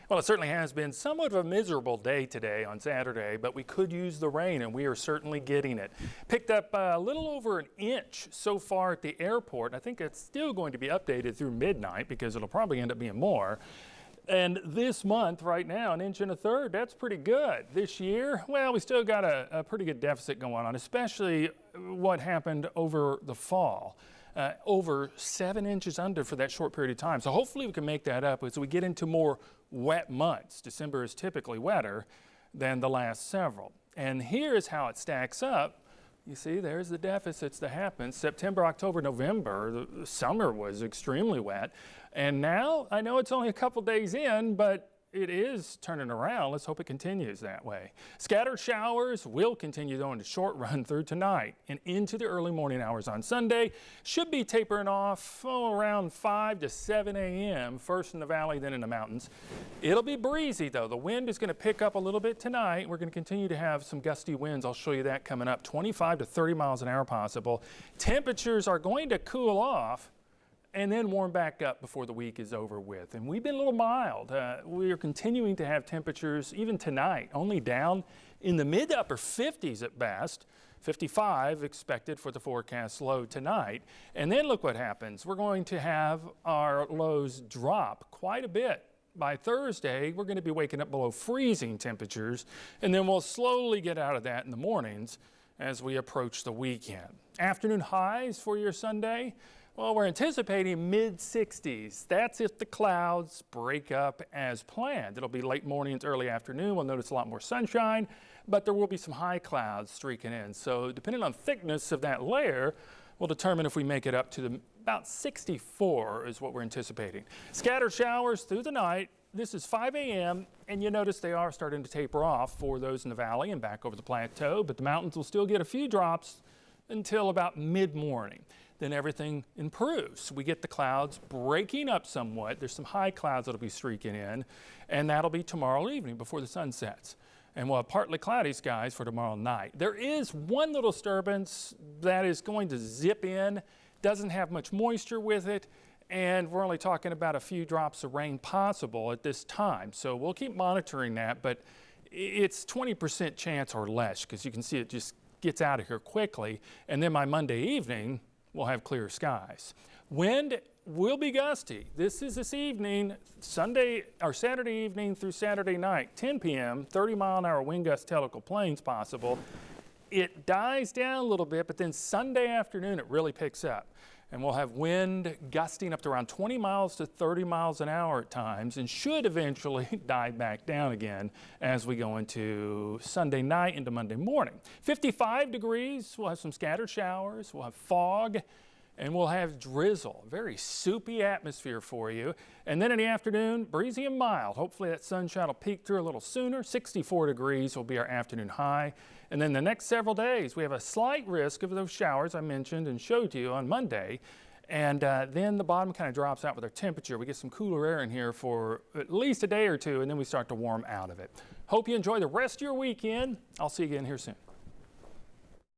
Well, it certainly has been somewhat of a miserable day today on Saturday, but we could use the rain, and we are certainly getting it. Picked up a little over an inch so far at the airport. I think it's still going to be updated through midnight because it'll probably end up being more. And this month, right now, an inch and a third, that's pretty good. This year, well, we still got a pretty good deficit going on, especially what happened over the fall. Over 7 inches under for that short period of time. So hopefully we can make that up as we get into more wet months. December is typically wetter than the last several. And here's how it stacks up. You see, there's the deficits that happen. September, October, November, the summer was extremely wet. And now, I know it's only a couple days in, but it is turning around. Let's hope it continues that way. Scattered showers will continue though in the short run through tonight and into the early morning hours on Sunday. Should be tapering off around 5 to 7 a.m. first in the valley, then in the mountains. It'll be breezy though. The wind is going to pick up a little bit tonight. We're going to continue to have some gusty winds. I'll show you that coming up. 25 to 30 miles an hour possible. Temperatures are going to cool off and then warm back up before the week is over with. And we've been a little mild. We are continuing to have temperatures, even tonight, only down in the mid to upper 50s at best. 55 expected for the forecast low tonight. And then look what happens. We're going to have our lows drop quite a bit. By Thursday, we're going to be waking up below freezing temperatures, and then we'll slowly get out of that in the mornings as we approach the weekend. Afternoon highs for your Sunday. Well, we're anticipating mid-60s. That's if the clouds break up as planned. It'll be late mornings, early afternoon. We'll notice a lot more sunshine, but there will be some high clouds streaking in. So depending on thickness of that layer, we'll determine if we make it up to about 64 is what we're anticipating. Scattered showers through the night. This is 5 a.m. and you notice they are starting to taper off for those in the valley and back over the plateau, but the mountains will still get a few drops until about mid-morning. Then everything improves. We get the clouds breaking up somewhat. There's some high clouds that'll be streaking in, and that'll be tomorrow evening before the sun sets. And we'll have partly cloudy skies for tomorrow night. There is one little disturbance that is going to zip in, doesn't have much moisture with it, and we're only talking about a few drops of rain possible at this time. So we'll keep monitoring that, but it's 20% chance or less, because you can see it just gets out of here quickly. And then by Monday evening, we'll have clear skies. Wind will be gusty. This is this evening, Sunday or Saturday evening through Saturday night, 10 p.m., 30-mile-an-hour wind gusts to Tellico Plains possible. It dies down a little bit, but then Sunday afternoon it really picks up. And we'll have wind gusting up to around 20 miles to 30 miles an hour at times, and should eventually die back down again as we go into Sunday night into Monday morning. 55 degrees, we'll have some scattered showers, we'll have fog, and we'll have drizzle. Very soupy atmosphere for you. And then in the afternoon, breezy and mild. Hopefully that sunshine will peek through a little sooner. 64 degrees will be our afternoon high. And then the next several days, we have a slight risk of those showers I mentioned and showed you on Monday. And then the bottom kind of drops out with our temperature. We get some cooler air in here for at least a day or two, and then we start to warm out of it. Hope you enjoy the rest of your weekend. I'll see you again here soon.